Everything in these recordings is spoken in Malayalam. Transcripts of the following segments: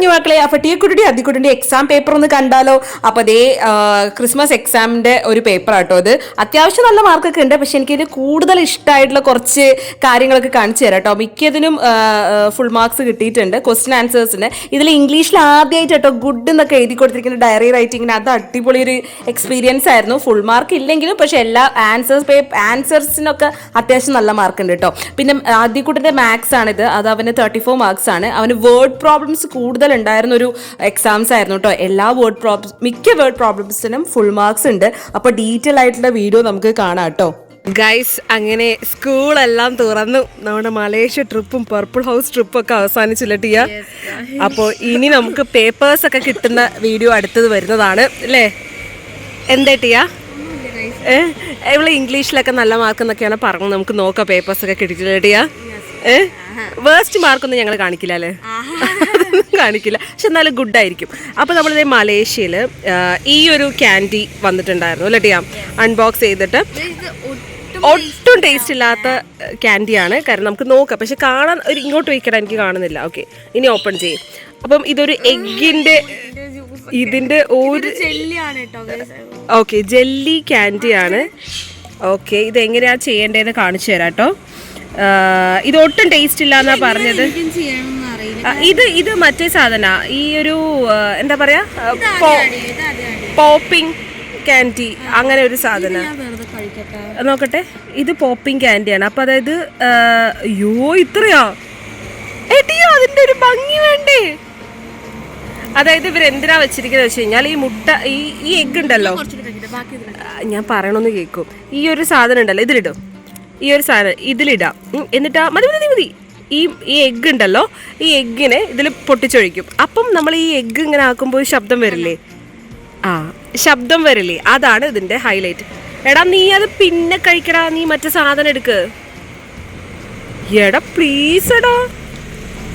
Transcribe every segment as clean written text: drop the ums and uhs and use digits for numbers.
കുഞ്ഞു മക്കളെ, അപ്പൊ ടീക്കുട്ടി അതിക്കുട്ടിന്റെ എക്സാം പേപ്പർ ഒന്ന് കണ്ടാലോ? അപ്പൊ അതേ ക്രിസ്മസ് എക്സാമിന്റെ ഒരു പേപ്പർ ആട്ടോ അത്. അത്യാവശ്യം നല്ല മാർക്കൊക്കെ ഉണ്ട്, പക്ഷെ എനിക്കിത് കൂടുതൽ ഇഷ്ടമായിട്ടുള്ള കുറച്ച് കാര്യങ്ങളൊക്കെ കാണിച്ചു തരാം കേട്ടോ. മിക്കതിനും ഫുൾ മാർക്സ് കിട്ടിയിട്ടുണ്ട് ക്വസ്റ്റ്യൻ ആൻസേഴ്സിന്. ഇതിൽ ഇംഗ്ലീഷിൽ ആദ്യമായിട്ട് കേട്ടോ ഗുഡ് എന്നൊക്കെ എഴുതി കൊടുത്തിരിക്കുന്ന ഡയറി റൈറ്റിങ്ങിന് അത് അടിപൊളി ഒരു എക്സ്പീരിയൻസ് ആയിരുന്നു. ഫുൾ മാർക്ക് ഇല്ലെങ്കിലും പക്ഷെ എല്ലാ ആൻസേഴ്സിനൊക്കെ അത്യാവശ്യം നല്ല മാർക്ക് ഉണ്ട് കേട്ടോ. പിന്നെ ആദ്യക്കുട്ടിന്റെ മാത്സ് ആണിത്, അത് അവന് 34 മാർക്സ് ആണ്. അവന് വേർഡ് പ്രോബ്ലംസ് കൂടുതൽ ഉണ്ടായിരുന്ന ഒരു എക്സാംസ് ആയിരുന്നു കേട്ടോ. മിക്ക വേർഡ് പ്രോബ്ലംസിനും ഫുൾ മാർക്സ് ഉണ്ട്. അപ്പൊ ഡീറ്റെയിൽ ആയിട്ടുള്ള വീഡിയോ നമുക്ക് കാണാം കേട്ടോ. ഗൈസ്, അങ്ങനെ സ്കൂളെല്ലാം തുറന്നു. നമ്മുടെ മലേഷ്യ ട്രിപ്പും പർപ്പിൾ ഹൗസ് ട്രിപ്പും ഒക്കെ അവസാനിച്ചില്ല ടിയ. അപ്പോൾ ഇനി നമുക്ക് പേപ്പേഴ്സ് ഒക്കെ കിട്ടുന്ന വീഡിയോ അടുത്തത് വരുന്നതാണ് അല്ലേ? എന്താ ടിയ? ഇവള് ഇംഗ്ലീഷിലൊക്കെ നല്ല മാർക്ക് എന്നൊക്കെയാണ് പറഞ്ഞത്. നമുക്ക് നോക്കാം പേപ്പേഴ്സ് ഒക്കെ കിട്ടിയിട്ടില്ല ടിയ. വേസ്റ്റ് മാർക്കൊന്നും ഞങ്ങൾ കാണിക്കില്ല അല്ലേ? കാണിക്കില്ല, പക്ഷെ എന്നാലും ഗുഡ് ആയിരിക്കും. അപ്പോൾ നമ്മളിത് മലേഷ്യയിൽ ഈ ഒരു ക്യാൻഡി വന്നിട്ടുണ്ടായിരുന്നു അല്ലേ ടിയ? അൺബോക്സ് ചെയ്തിട്ട് ഒട്ടും ടേസ്റ്റ് ഇല്ലാത്ത ക്യാൻഡിയാണ്. കാരണം നമുക്ക് നോക്കാം, പക്ഷെ കാണാൻ ഒരു ഇങ്ങോട്ട് വയ്ക്കണം, എനിക്ക് കാണുന്നില്ല. ഓക്കെ, ഇനി ഓപ്പൺ ചെയ്യും. അപ്പം ഇതൊരു ഇതിന്റെ ഒരു ഓക്കെ ജെല്ലി ക്യാൻഡിയാണ്. ഓക്കെ, ഇത് എങ്ങനെയാ ചെയ്യേണ്ടതെന്ന് കാണിച്ചു തരാം കേട്ടോ. ഇത് ഒട്ടും ടേസ്റ്റ് ഇല്ല എന്നാ പറഞ്ഞത്. ഇത് മറ്റേ സാധന, ഈ ഒരു എന്താ പറയാ, പോപ്പിംഗ് ക്യാൻഡി അങ്ങനെ ഒരു സാധന. നോക്കട്ടെ, ഇത് പോപ്പിംഗ് ക്യാൻഡിയാണ്. അപ്പൊ അതായത് അയ്യോ ഇത്രയാ ഏട്ടിയോ, അതിന്റെ ഒരു ഭംഗി വേണ്ടേ? അതായത് ഇവരെന്തിനാ വെച്ചിരിക്കുന്നത് വെച്ച് കഴിഞ്ഞാൽ ഈ മുട്ട ഈ എഗ് ഉണ്ടല്ലോ, ഞാൻ പറയണമെന്ന് കേൾക്കും. ഈ ഒരു സാധനം ഉണ്ടല്ലോ, ഇതിലിടും. ഈ ഒരു സാധനം ഇതിലിടാം. എന്നിട്ട് മതി ഈ എഗ് ഉണ്ടല്ലോ, ഈ എഗ്ഗിനെ ഇതിൽ പൊട്ടിച്ചൊഴിക്കും. അപ്പം നമ്മൾ ഈ എഗ്ഗ് ഇങ്ങനെ ആക്കുമ്പോൾ ശബ്ദം വരില്ലേ? ശബ്ദം വരില്ലേ? അതാണ് ഇതിന്റെ ഹൈലൈറ്റ്. എടാ നീ അത് പിന്നെ കഴിക്കടാ, നീ മറ്റേ സാധനം എടുക്ക്. എടാ പ്ലീസ് എടാ,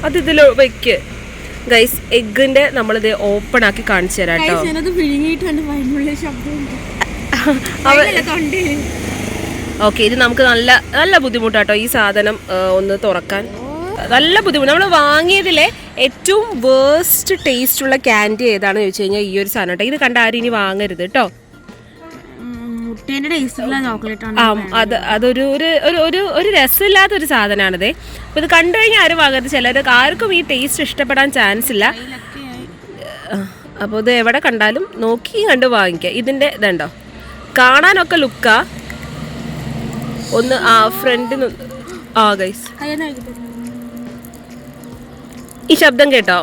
അത് ഇതിൽ വെക്ക്. ഗൈസ്, എഗ്ഗിന്റെ നമ്മളിത് ഓപ്പൺ ആക്കി കാണിച്ചു തരാം കേട്ടോ. ഓക്കെ, ഇത് നമുക്ക് നല്ല നല്ല ബുദ്ധിമുട്ടാട്ടോ ഈ സാധനം ഒന്ന് തുറക്കാൻ. നല്ല ബുദ്ധിമുട്ട്. നമ്മൾ വാങ്ങിയതിലെ ഏറ്റവും വേസ്റ്റ് ടേസ്റ്റ് ഉള്ള ക്യാൻഡി ഏതാണെന്ന് ചോദിച്ചു കഴിഞ്ഞാൽ ഈ ഒരു സാധനം കേട്ടോ. ഇത് കണ്ട ആരും ഇനി വാങ്ങരുത് കേട്ടോ. അതൊരു ഒരു രസമില്ലാത്തൊരു സാധനമാണിത്. അപ്പോൾ ഇത് കണ്ടു കഴിഞ്ഞാൽ ആരും വാങ്ങരുത്. ആർക്കും ഈ ടേസ്റ്റ് ഇഷ്ടപ്പെടാൻ ചാൻസ് ഇല്ല. അപ്പോൾ ഇത് എവിടെ കണ്ടാലും നോക്കി കണ്ട് വാങ്ങിക്കുക. ഇതിൻ്റെ ഇതുണ്ടോ, കാണാനൊക്കെ ലുക്കാ. ഒന്ന് ഫ്രണ്ടിന് ഗൈസ്, ഈ ശബ്ദം കേട്ടോ?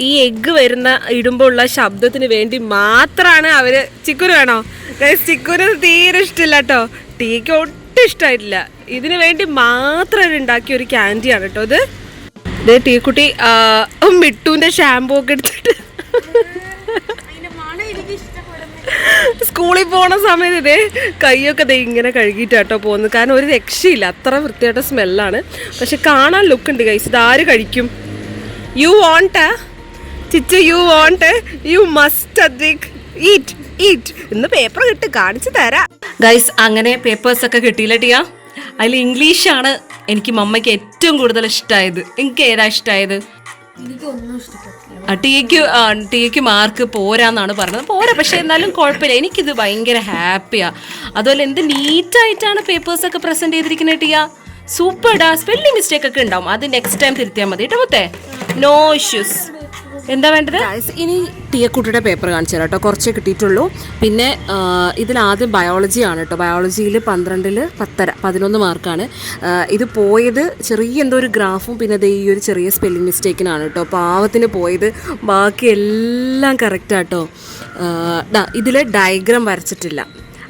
ഈ എഗ്ഗ് വരുന്ന ഇടുമ്പോൾ ഉള്ള ശബ്ദത്തിന് വേണ്ടി മാത്രമാണ് അവര്. ചിക്കുന് വേണോ ഗൈസ്? ചിക്കുന് തീരെ ഇഷ്ടമില്ല കേട്ടോ. ടീക്ക് ഒട്ടും ഇഷ്ടമായിട്ടില്ല. ഇതിനു വേണ്ടി മാത്രം ഉണ്ടാക്കിയ ഒരു ക്യാൻഡിയാണ് കേട്ടോ ഇത്. ടീക്കുട്ടി മിട്ടുവിന്റെ ഷാമ്പൂ ഒക്കെ എടുത്തിട്ട് സ്കൂളിൽ പോണ സമയത്ത് ഇതേ കൈയൊക്കെ ഇങ്ങനെ കഴുകിയിട്ടാട്ടോ പോകുന്നത്. കാരണം ഒരു രക്ഷയില്ല, അത്ര വൃത്തിയായിട്ട സ്മെല്ലാണ്. പക്ഷെ കാണാൻ ലുക്ക് ഉണ്ട് ഗൈസ്. ഇത് ആര് കഴിക്കും? You want Chichu, you want, you must eat. ഇന്ന് പേപ്പർ കിട്ടി കാണിച്ചു തരാം ഗൈസ്. അങ്ങനെ പേപ്പേഴ്സ് ഒക്കെ കിട്ടിയില്ല ടിയ. അതിൽ ഇംഗ്ലീഷാണ് എനിക്ക് മമ്മയ്ക്ക് ഏറ്റവും കൂടുതൽ ഇഷ്ടമായത്. എനിക്ക് ഏതാ ഇഷ്ടമായത്? ടീക്ക് മാർക്ക് പോരാന്നാണ് പറഞ്ഞത്. പോരാ, പക്ഷെ എന്നാലും കുഴപ്പമില്ല. എനിക്കിത് ഭയങ്കര ഹാപ്പിയാ. അതുപോലെ എന്ത് നീറ്റായിട്ടാണ് പേപ്പേഴ്സ് ഒക്കെ പ്രസന്റ് ചെയ്തിരിക്കുന്നത് ടിയ. സൂപ്പർഡാ. സ്പെല്ലിംഗ് മിസ്റ്റേക്ക് ഒക്കെ ഉണ്ടാവും, അത് നെക്സ്റ്റ് ടൈം തിരുത്തിയാൽ മതി കേട്ടോ മുത്തേ. No issues. എന്താ വേണ്ടത്? ഇനി ടീയക്കുട്ടിയുടെ പേപ്പർ കാണിച്ചു തരാം കേട്ടോ. കുറച്ചേ കിട്ടിയിട്ടുള്ളൂ. പിന്നെ ഇതിലാദ്യം ബയോളജി ആണ് കേട്ടോ. ബയോളജിയിൽ 12-ൽ 11 മാർക്കാണ്. ഇത് പോയത് ചെറിയ എന്തോ ഒരു ഗ്രാഫും പിന്നെ ഈ ഒരു ചെറിയ സ്പെല്ലിംഗ് മിസ്റ്റേക്കിനാണ് കേട്ടോ. പാവത്തിന് പോയത്. ബാക്കി എല്ലാം കറക്റ്റാട്ടോ. ഇതിൽ ഡയഗ്രാം വരച്ചിട്ടില്ല.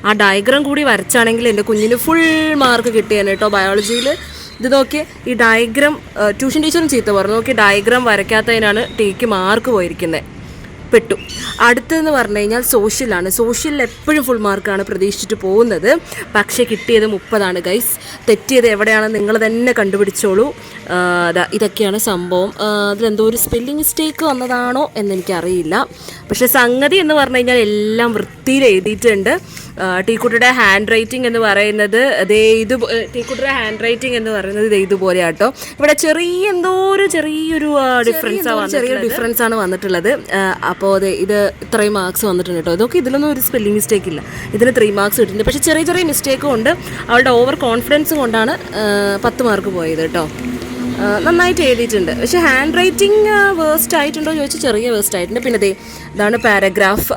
ആ ഡയഗ്രാം കൂടി വരച്ചാണെങ്കിൽ എൻ്റെ കുഞ്ഞിന് ഫുൾ മാർക്ക് കിട്ടിയാണ് കേട്ടോ ബയോളജിയിൽ. ഇത് നോക്കി, ഈ ഡയഗ്രാം ട്യൂഷൻ ടീച്ചറും ചീത്ത പറഞ്ഞു. നോക്കി, ഡയഗ്രാം വരയ്ക്കാത്തതിനാണ് ടീക്ക് മാർക്ക് പോയിരിക്കുന്നത്. പെട്ടു. അടുത്തതെന്ന് പറഞ്ഞു കഴിഞ്ഞാൽ സോഷ്യലാണ്. സോഷ്യലിൽ എപ്പോഴും ഫുൾ മാർക്കാണ് പ്രതീക്ഷിച്ചിട്ട് പോകുന്നത്. പക്ഷേ കിട്ടിയത് 30 ഗൈസ്. തെറ്റിയത് എവിടെയാണെന്ന് നിങ്ങൾ തന്നെ കണ്ടുപിടിച്ചോളൂ. ഇതൊക്കെയാണ് സംഭവം. അതിലെന്തോ ഒരു സ്പെല്ലിംഗ് മിസ്റ്റേക്ക് വന്നതാണോ എന്നെനിക്കറിയില്ല. പക്ഷേ സംഗതി എന്ന് പറഞ്ഞു കഴിഞ്ഞാൽ എല്ലാം വൃത്തിയിൽ എഴുതിയിട്ടുണ്ട്. ടീക്കുട്ടിയുടെ ഹാൻഡ് റൈറ്റിംഗ് എന്ന് പറയുന്നത് ടീക്കുട്ടിയുടെ ഹാൻഡ് റൈറ്റിംഗ് എന്ന് പറയുന്നത് ഇതുപോലെ കേട്ടോ. ഇവിടെ ചെറിയൊരു ഡിഫറൻസ് ആണ് വന്നിട്ടുള്ളത്. അപ്പോൾ ഇത് ഇത്രയും മാർക്സ് വന്നിട്ടുണ്ട് കേട്ടോ. ഇതൊക്കെ ഇതിലൊന്നും ഒരു സ്പെല്ലിംഗ് മിസ്റ്റേക്ക് ഇല്ല. ഇതിന് 3 മാർക്സ് കിട്ടുന്നുണ്ട്. പക്ഷേ ചെറിയ മിസ്റ്റേക്കും ഉണ്ട്. അവളുടെ ഓവർ കോൺഫിഡൻസ് കൊണ്ടാണ് 10 മാർക്ക് പോയത് കേട്ടോ. നന്നായിട്ട് എഴുതിയിട്ടുണ്ട്. പക്ഷേ ഹാൻഡ് റൈറ്റിംഗ് വേസ്റ്റ് ആയിട്ടുണ്ടോ ചോദിച്ചാൽ ചെറിയ വേസ്റ്റ് ആയിട്ടുണ്ട്. പിന്നെ ഇതാണ് പാരഗ്രാഫ്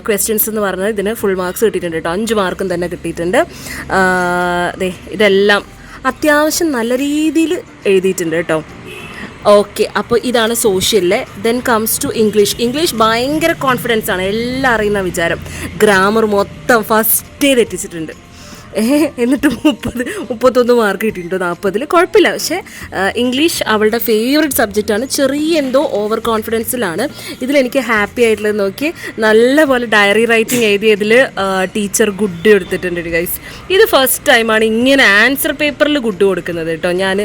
ക്വസ്റ്റ്യൻസ് എന്ന് പറഞ്ഞത്. ഇതിന് ഫുൾ മാർക്സ് കിട്ടിയിട്ടുണ്ട് കേട്ടോ. 5 മാർക്കും തന്നെ കിട്ടിയിട്ടുണ്ട്. ഇതെല്ലാം അത്യാവശ്യം നല്ല രീതിയിൽ എഴുതിയിട്ടുണ്ട് കേട്ടോ. ഓക്കെ, അപ്പോൾ ഇതാണ് സോഷ്യലിലെ. ദെൻ കംസ് ടു ഇംഗ്ലീഷ് ഭയങ്കര കോൺഫിഡൻസ് ആണ്, എല്ലാം അറിയുന്ന വിചാരം. ഗ്രാമർ മൊത്തം ഫസ്റ്റേ തെറ്റിച്ചിട്ടുണ്ട്. എന്നിട്ട് 31 മാർക്ക് കിട്ടിയിട്ടുണ്ടോ 40-ൽ, കുഴപ്പമില്ല. പക്ഷേ ഇംഗ്ലീഷ് അവളുടെ ഫേവറേറ്റ് സബ്ജക്റ്റാണ്. എന്തോ ഓവർ കോൺഫിഡൻസിലാണ്. ഇതിലെനിക്ക് ഹാപ്പി ആയിട്ടുള്ളത് നോക്കി, നല്ലപോലെ ഡയറി റൈറ്റിംഗ് എഴുതിയതിൽ ടീച്ചർ ഗുഡ് എടുത്തിട്ടുണ്ട് ഗൈസ്. ഇത് ഫസ്റ്റ് ടൈമാണ് ഇങ്ങനെ ആൻസർ പേപ്പറിൽ ഗുഡ് കൊടുക്കുന്നത് കേട്ടോ ഞാൻ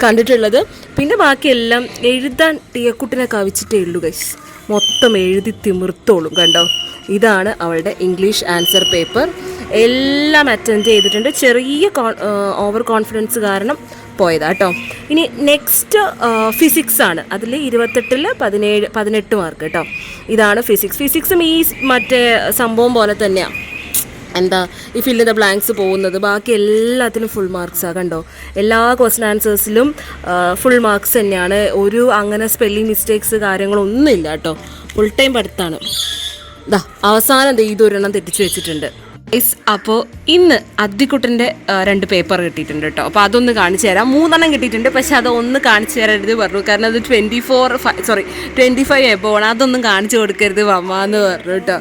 കണ്ടിട്ടുള്ളത്. പിന്നെ ബാക്കിയെല്ലാം എഴുതാൻ ടീക്കുട്ടിനെ കവിച്ചിട്ടേ ഉള്ളൂ ഗൈസ്. മൊത്തം എഴുതി തിമിർത്തോളും കണ്ടോ. ഇതാണ് അവളുടെ ഇംഗ്ലീഷ് ആൻസർ പേപ്പർ. എല്ലാം അറ്റൻഡ് ചെയ്തിട്ടുണ്ട്. ചെറിയ ഓവർ കോൺഫിഡൻസ് കാരണം പോയതാ കേട്ടോ. ഇനി നെക്സ്റ്റ് ഫിസിക്സ് ആണ്. അതിൽ 28-ൽ 18 മാർക്ക് കേട്ടോ. ഇതാണ് ഫിസിക്സും ഈ മറ്റേ സംഭവം പോലെ തന്നെയാണ്. ഈ ഫില്ല് ദ ബ്ലാങ്ക്സ് പോകുന്നത്. ബാക്കി എല്ലാത്തിലും ഫുൾ മാർക്സാണ് കണ്ടോ. എല്ലാ ക്വസ്റ്റ്യൻ ആൻസേഴ്സിലും ഫുൾ മാർക്സ് തന്നെയാണ്. അങ്ങനെ സ്പെല്ലിംഗ് മിസ്റ്റേക്സ് കാര്യങ്ങളൊന്നും ഇല്ല കേട്ടോ. ഫുൾ ടൈം പഠിത്താണ്. അവസാനം ഇതൊരെണ്ണം തെറ്റിച്ച് വെച്ചിട്ടുണ്ട്. അപ്പോൾ ഇന്ന് അദ്ദിക്കുട്ടൻ്റെ 2 പേപ്പർ കിട്ടിയിട്ടുണ്ട് കേട്ടോ. അപ്പോൾ അതൊന്ന് കാണിച്ചു തരാം. 3 കിട്ടിയിട്ടുണ്ട്. പക്ഷെ അതൊന്ന് കാണിച്ചു തരരുത് പറഞ്ഞു. കാരണം അത് 25 എബോണ്. അതൊന്നും കാണിച്ചു കൊടുക്കരുത് മമ്മ എന്ന് പറഞ്ഞു കേട്ടോ.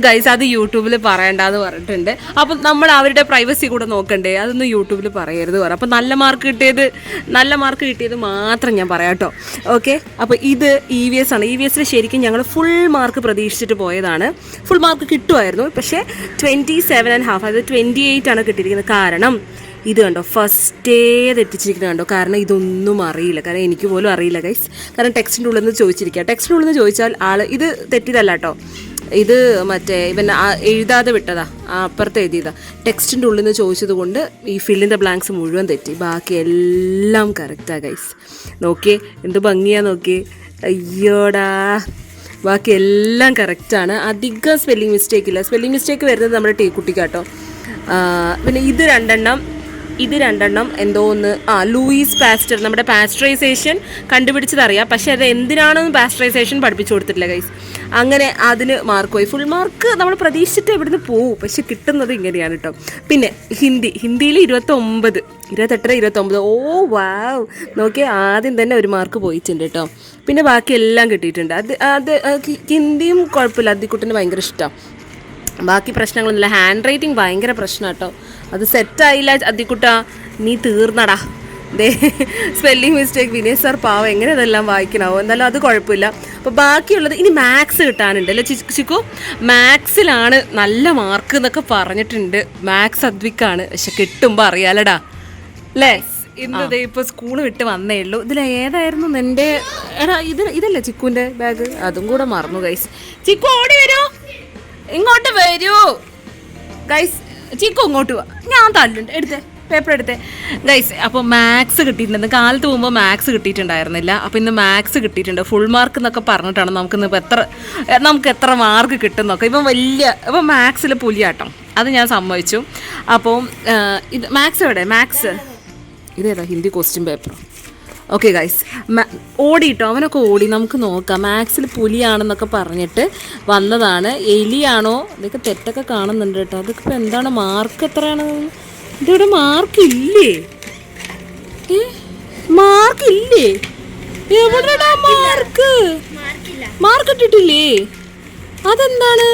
ഗൈസ് അത് യൂട്യൂബിൽ പറയണ്ടെന്ന് പറഞ്ഞിട്ടുണ്ട്. അപ്പം നമ്മൾ അവരുടെ പ്രൈവസി കൂടെ നോക്കണ്ടേ, അതൊന്നും യൂട്യൂബിൽ പറയരുത് പറഞ്ഞു. അപ്പം നല്ല മാർക്ക് കിട്ടിയത് മാത്രം ഞാൻ പറയാം കേട്ടോ. ഓക്കെ, അപ്പോൾ ഇത് EVS ആണ്. EVSൽ ശരിക്കും ഞങ്ങൾ ഫുൾ മാർക്ക് പ്രതീക്ഷിച്ചിട്ട് പോയതാണ്. ഫുൾ മാർക്ക് കിട്ടുമായിരുന്നു. പക്ഷേ 27.5 അതായത് 28 ആണ് കിട്ടിയിരിക്കുന്നത്. കാരണം ഇത് കണ്ടോ, ഫസ്റ്റേ തെറ്റിച്ചിരിക്കുന്നത് കണ്ടോ. കാരണം ഇതൊന്നും അറിയില്ല. കാരണം എനിക്ക് പോലും അറിയില്ല ഗൈസ്. കാരണം ടെക്സ്റ്റിൻ്റെ ഉള്ളിൽ നിന്ന് ചോദിച്ചിരിക്കുക. ടെക്സ്റ്റിൻ്റെ ഉള്ളിൽ നിന്ന് ചോദിച്ചാൽ ഇത് തെറ്റിയതല്ല കേട്ടോ. ഇത് മറ്റേ എഴുതാതെ വിട്ടതാ, അപ്പുറത്ത് എഴുതിയതാ. ടെക്സ്റ്റിൻ്റെ ഉള്ളിൽ നിന്ന് ചോദിച്ചത് കൊണ്ട് ഈ ഫില്ലിൻ ദ ബ്ലാങ്ക്സ് മുഴുവൻ തെറ്റി. ബാക്കി എല്ലാം കറക്റ്റാണ് ഗൈസ്. നോക്കിയേ എന്ത് ഭംഗിയാ നോക്കിയേ. അയ്യോടാ, ബാക്കി എല്ലാം കറക്റ്റാണ്. അധികം സ്പെല്ലിംഗ് മിസ്റ്റേക്ക് ഇല്ല. സ്പെല്ലിംഗ് മിസ്റ്റേക്ക് വരുന്നത് നമ്മുടെ ടീക്കുട്ടിക്കാട്ടോ. പിന്നെ ഇത് രണ്ടെണ്ണം എന്തോന്ന് ലൂയിസ് പാസ്റ്റർ, നമ്മുടെ പാസ്റ്ററൈസേഷൻ കണ്ടുപിടിച്ചതറിയാം. പക്ഷെ അത് എന്തിനാണെന്ന് പാസ്റ്ററൈസേഷൻ പഠിപ്പിച്ചു കൊടുത്തിട്ടില്ല ഗൈസ്. അങ്ങനെ അതിന് മാർക്ക് പോയി. ഫുൾ മാർക്ക് നമ്മൾ പ്രതീക്ഷിച്ചിട്ട് ഇവിടുന്ന് പോവും. പക്ഷെ കിട്ടുന്നത് ഇങ്ങനെയാണ് കേട്ടോ. പിന്നെ ഹിന്ദിയിൽ 28-29. ഓ വാവ്, നോക്കിയാൽ ആദ്യം തന്നെ 1 മാർക്ക് പോയിട്ടുണ്ട് കേട്ടോ. പിന്നെ ബാക്കി എല്ലാം കിട്ടിയിട്ടുണ്ട്. അത് ഹിന്ദിയും കുഴപ്പമില്ല. അദ്ദിക്കുട്ടിന് ഭയങ്കര ഇഷ്ടമാണ്. ബാക്കി പ്രശ്നങ്ങളൊന്നുമില്ല. ഹാൻഡ് റൈറ്റിംഗ് ഭയങ്കര പ്രശ്നം കേട്ടോ. അത് സെറ്റായില്ല അദ്ദിക്കുട്ട, നീ തീർന്നടാ. Spelling mistake. വിനയ് സാർ പാവം, എങ്ങനെ അതെല്ലാം വായിക്കണാവോ. എന്നാലും അത് കുഴപ്പമില്ല. അപ്പോൾ ബാക്കിയുള്ളത് ഇനി മാത്സ് കിട്ടാനുണ്ട് അല്ലേ ചിക്കു. മാത്സിലാണ് നല്ല മാർക്ക് എന്നൊക്കെ പറഞ്ഞിട്ടുണ്ട്. മാത്സ് അദ്വിക്കാണ്. പക്ഷെ കിട്ടുമ്പോൾ അറിയാലടാ അല്ലേ. ഇന്നത് ഇപ്പോൾ സ്കൂൾ വിട്ട് വന്നേ ഉള്ളൂ. ഇതിലേതായിരുന്നു നിൻ്റെ ഇതല്ലേ ചിക്കുവിൻ്റെ ബാഗ്? അതും കൂടെ മറന്നു ഗൈസ്. ചിക്കു ഓടി വരൂ, ഇങ്ങോട്ട് വരൂ ഗൈസ്. ചിക്കു ഇങ്ങോട്ട് വാ, ഞാൻ തല്ലുണ്ട്. പേപ്പർ എടുത്തേ ഗൈസ്. അപ്പോൾ മാത്സ് കിട്ടിയിട്ടുണ്ട്. കാലത്ത് പോകുമ്പോൾ മാത്സ് കിട്ടിയിട്ടുണ്ടായിരുന്നില്ല. അപ്പോൾ ഇന്ന് മാത്സ് കിട്ടിയിട്ടുണ്ട്. ഫുൾ മാർക്ക് എന്നൊക്കെ പറഞ്ഞിട്ടാണ് നമുക്ക് എത്ര മാർക്ക് കിട്ടുന്നൊക്കെ. ഇപ്പം മാത്സിൽ പുലിയാട്ടം, അത് ഞാൻ സമ്മതിച്ചു. അപ്പോൾ ഇത് മാത്സ് എവിടെ? മാത്സ് ഇതേതാ? Hindi question paper. Okay guys, ഓടിട്ടോ, അവനൊക്കെ ഓടി. നമുക്ക് നോക്കാം. മാത്സിൽ പുലിയാണെന്നൊക്കെ പറഞ്ഞിട്ട് വന്നതാണ്. എലിയാണോ? ഇതൊക്കെ തെറ്റൊക്കെ കാണുന്നുണ്ട് കേട്ടോ. അതൊക്കെ ഇപ്പോൾ എന്താണ്? മാർക്ക് എത്രയാണ്? ഇതിവിടെ മാർക്കില്ലേ? മാർക്കില്ലേ? എവിടെടാ മാർക്ക് ഇട്ടിട്ടില്ലേ? അതെന്താണ്?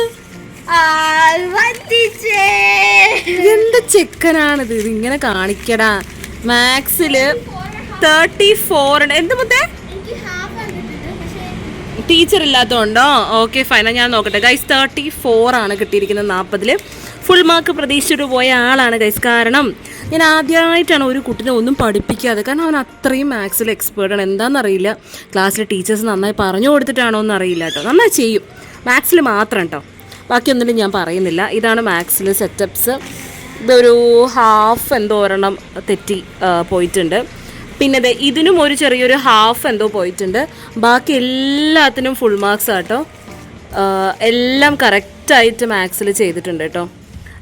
എന്ത് ചെക്കനാണിത്? ഇതിങ്ങനെ കാണിക്കടാ. മാത്സില് 34. എന്ത് മുത്തേ? ടീച്ചർ ഇല്ലാത്തതുകൊണ്ടോ? ഓക്കെ ഫൈൻ, ഞാൻ നോക്കട്ടെ ഗൈസ്. 34 ആണ് കിട്ടിയിരിക്കുന്നത് 40-ൽ. ഫുൾ മാർക്ക് പ്രതീക്ഷിച്ചിട്ട് പോയ ആളാണ് ഗൈസ്. കാരണം ഞാൻ ആദ്യമായിട്ടാണ് ഒരു കുട്ടിനെ ഒന്നും പഠിപ്പിക്കാതെ. കാരണം അവൻ അത്രയും മാത്സിൽ എക്സ്പേർട്ടാണ്. എന്താണെന്നറിയില്ല. ക്ലാസ്സിലെ ടീച്ചേഴ്സ് നന്നായി പറഞ്ഞു കൊടുത്തിട്ടാണോ എന്നറിയില്ല കേട്ടോ. നന്നായി ചെയ്യും മാത്സിൽ മാത്രം കേട്ടോ. ബാക്കിയൊന്നും ഞാൻ പറയുന്നില്ല. ഇതാണ് മാത്സിൽ സെറ്റപ്സ്. ഇതൊരു ഹാഫ് എന്തോ ഒരെണ്ണം തെറ്റി പോയിട്ടുണ്ട്. പിന്നെ ഇതിനും ഒരു ചെറിയൊരു ഹാഫ് എന്തോ പോയിട്ടുണ്ട്. ബാക്കി എല്ലാത്തിനും ഫുൾ മാർക്സ് ആട്ടോ. എല്ലാം കറക്റ്റായിട്ട് മാത്സിൽ ചെയ്തിട്ടുണ്ട് കേട്ടോ.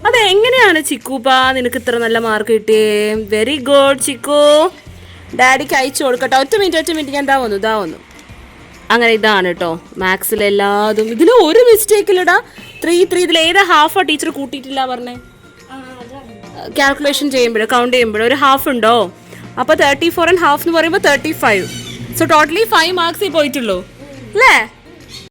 അതെ, എങ്ങനെയാണ് ചിക്കൂപ്പ നിനക്ക് ഇത്ര നല്ല മാർക്ക് കിട്ടിയേ? Very good Chikku. ഡാഡിക്ക് അയച്ചു കൊടുക്കട്ടോ. ഒറ്റ മിനിറ്റ് ഞാൻ ഇതാ വന്നു. അങ്ങനെ ഇതാണ് കേട്ടോ മാത്സിലെല്ലാതും. ഇതിൽ ഒരു മിസ്റ്റേക്കില്ലടാ. 3 ഇതിലേതാ ഹാഫാ ടീച്ചർ കൂട്ടിയിട്ടില്ല പറഞ്ഞേ? കാൽക്കുലേഷൻ ചെയ്യുമ്പോഴോ കൗണ്ട് ചെയ്യുമ്പോഴോ ഒരു ഹാഫ് ഉണ്ടോ? അപ്പോൾ 34 ½ എന്ന് പറയുമ്പോൾ 35. സോ ടോട്ടലി 5 മാർക്സേ പോയിട്ടുള്ളൂ അല്ലേ?